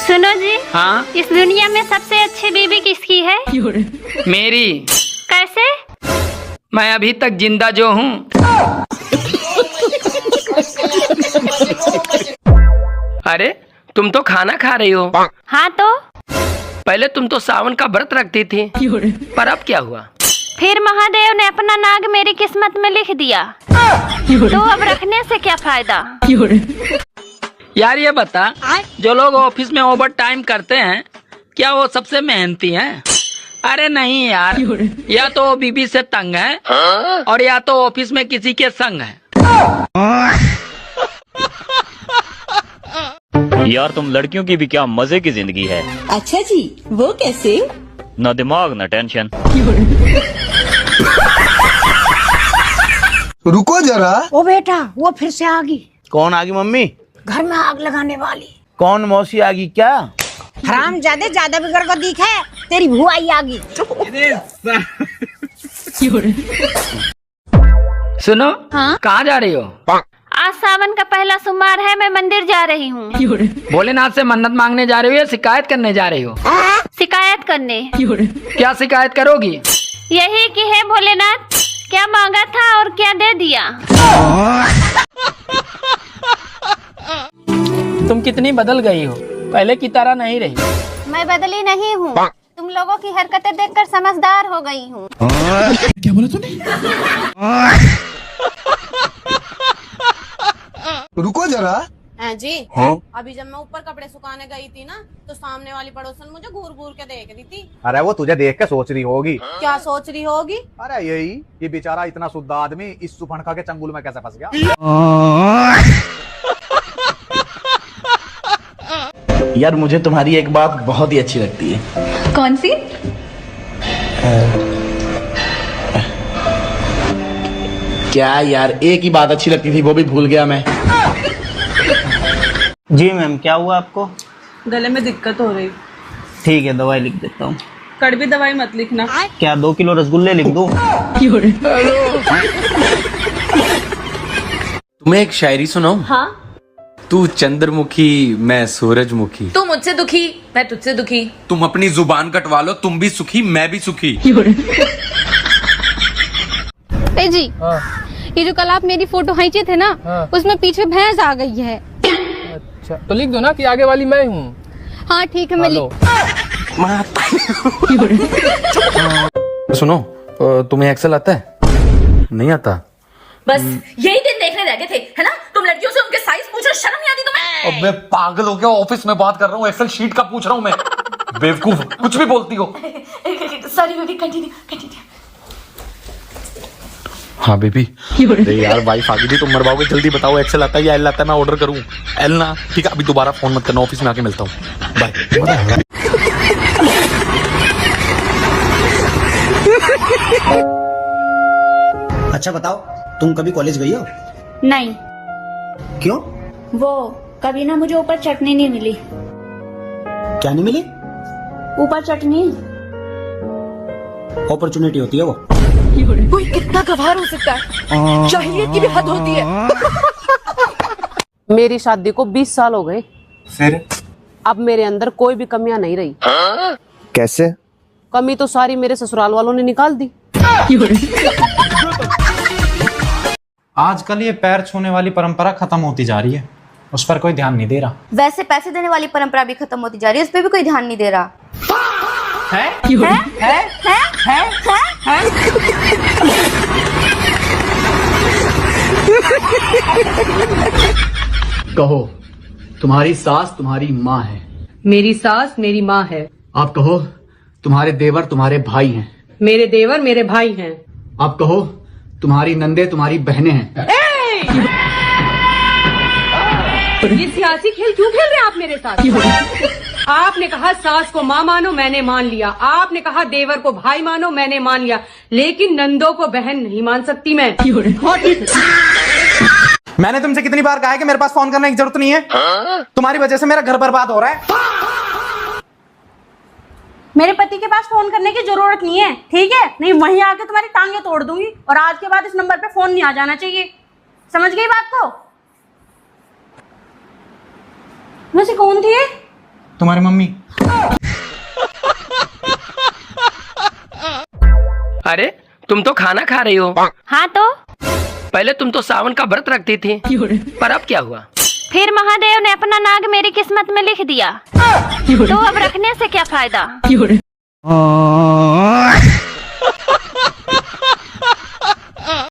सुनो जी। हाँ। इस दुनिया में सबसे अच्छी बीवी किसकी है? मेरी। कैसे? मैं अभी तक जिंदा जो हूँ। अरे तुम तो खाना खा रही हो। हाँ तो पहले तुम तो सावन का व्रत रखती थी, पर अब क्या हुआ? फिर महादेव ने अपना नाग मेरी किस्मत में लिख दिया, तो अब रखने से क्या फायदा? यार ये बता, जो लोग ऑफिस में ओवर टाइम करते हैं क्या वो सबसे मेहनती हैं? अरे नहीं यार, या तो वो बीबी से तंग है और या तो ऑफिस में किसी के संग है। यार तुम लड़कियों की भी क्या मजे की जिंदगी है। अच्छा जी, वो कैसे? न दिमाग न टेंशन। रुको जरा। ओ बेटा, वो फिर से आ गई। कौन आ गई मम्मी? घर में आग लगाने वाली। कौन मौसी आ गई क्या? हराम ज्यादा बिगड़ को दिखे, तेरी भुआई आ गई। सुनो। हाँ? कहाँ जा रही हो? आज सावन का पहला सोमवार है, मैं मंदिर जा रही हूँ। भोलेनाथ से मन्नत मांगने जा रही हो या शिकायत करने जा रही हो? शिकायत करने। क्या शिकायत करोगी? यही कि है भोलेनाथ, क्या मांगा था और क्या दे दिया। तुम कितनी बदल गई हो, पहले की तरह नहीं रही। मैं बदली नहीं हूँ, तुम लोगों की हरकतें देखकर समझदार हो गई हूँ। क्या बोला तूने? रुको जरा। जी। हाँ? अभी जब मैं ऊपर कपड़े सुखाने गई थी ना, तो सामने वाली पड़ोसन मुझे घूर घूर के देख रही थी। अरे वो तुझे देख के सोच रही होगी। क्या सोच रही होगी? अरे यही कि बेचारा इतना शुद्ध आदमी इस सुफनखा के चंगुल में कैसे फंस गया। यार मुझे तुम्हारी एक बात बहुत ही अच्छी लगती है। कौन सी? क्या यार, एक ही बात अच्छी लगती थी, वो भी भूल गया मैं। जी मैम, क्या हुआ आपको? गले में दिक्कत हो रही। ठीक है, दवाई लिख देता हूँ। कड़वी दवाई मत लिखना। क्या 2 किलो रसगुल्ले लिख दूँ? तुम्हें एक शायरी सुनाऊं? हाँ। तू चंद्रमुखी मैं सूरजमुखी, तू मुझसे दुखी मैं तुझसे दुखी। तुम अपनी जुबान कटवा लो, तुम भी सुखी मैं भी सुखी। ए जी, ये जो कल आप मेरी फोटो खींचे थे ना, उसमें पीछे भैंस आ गई है। अच्छा तो लिख दो ना कि आगे वाली मैं हूँ। हाँ ठीक है, मैं सुनो, तुम्हें एक्सेल आता है? नहीं आता? बस यही दिन देखने रह गए थे, है ना? तुम लड़कियों से उनके साइज पूछ रहे हो, शर्म नहीं आती तुम्हें? अब मैं पागल हो गया, ऑफिस में बात कर रहा हूँ, एक्सेल शीट का पूछ रहा हूँ मैं। बेवकूफ, कुछ भी बोलती हो। Sorry baby, continue. हाँ बेबी। अरे यार वाइफ आ गई थी, तुम मरवाओगे, जल्दी बताओ एक्सेल आता है या एल आता है? मैं ऑर्डर करूँ? एल ना? ठीक है, अभी दोबारा फोन मत करना, ऑफिस में आके मिलता हूँ। बाय। अच्छा बताओ, तुम कभी कॉलेज गई हो? नहीं। क्यों? वो कभी ना मुझे ऊपर चटनी नहीं मिली। क्या नहीं मिली? ऊपर चटनी। अपॉर्चुनिटी होती है वो। कोई कितना गवार हो सकता है, चाहिए की भी हद होती है। मेरी शादी को 20 साल हो गए, फिर अब मेरे अंदर कोई भी कमियां नहीं रही। कैसे? कमी तो सारी मेरे ससुराल वालों ने निकाल दी। आजकल ये पैर छूने वाली परंपरा खत्म होती जा रही है, उस पर कोई ध्यान नहीं दे रहा। वैसे पैसे देने वाली परंपरा भी खत्म होती जा रही है, उस पर भी कोई ध्यान नहीं दे रहा। है? कहो, तुम्हारी सास तुम्हारी माँ है। मेरी सास मेरी माँ है। आप कहो, तुम्हारे देवर तुम्हारे भाई हैं। मेरे देवर मेरे भाई हैं। आप कहो, तुम्हारी नंदे तुम्हारी बहनें हैं। ये सियासी खेल क्यों खेल रहे हैं आप मेरे साथ? आपने कहा सास को माँ मानो, मैंने मान लिया। आपने कहा देवर को भाई मानो, मैंने मान लिया। लेकिन नंदों को बहन नहीं मान सकती मैं। मैंने तुमसे कितनी बार कहा है कि मेरे पास फोन करने की जरूरत नहीं है। तुम्हारी वजह से मेरा घर बर्बाद हो रहा है। मेरे पति के पास फोन करने की जरूरत नहीं है, ठीक है? नहीं वहीं आके तुम्हारी टांगे तोड़ दूंगी, और आज के बाद इस नंबर पे फोन नहीं आ जाना चाहिए। समझ गई बात को? वैसे कौन थी? तुम्हारी मम्मी। अरे तुम तो खाना खा रही हो। हाँ तो पहले तुम तो सावन का व्रत रखती थी, पर अब क्या हुआ? फिर महादेव ने अपना नाग मेरी किस्मत में लिख दिया, तो अब रखने से क्या फायदा।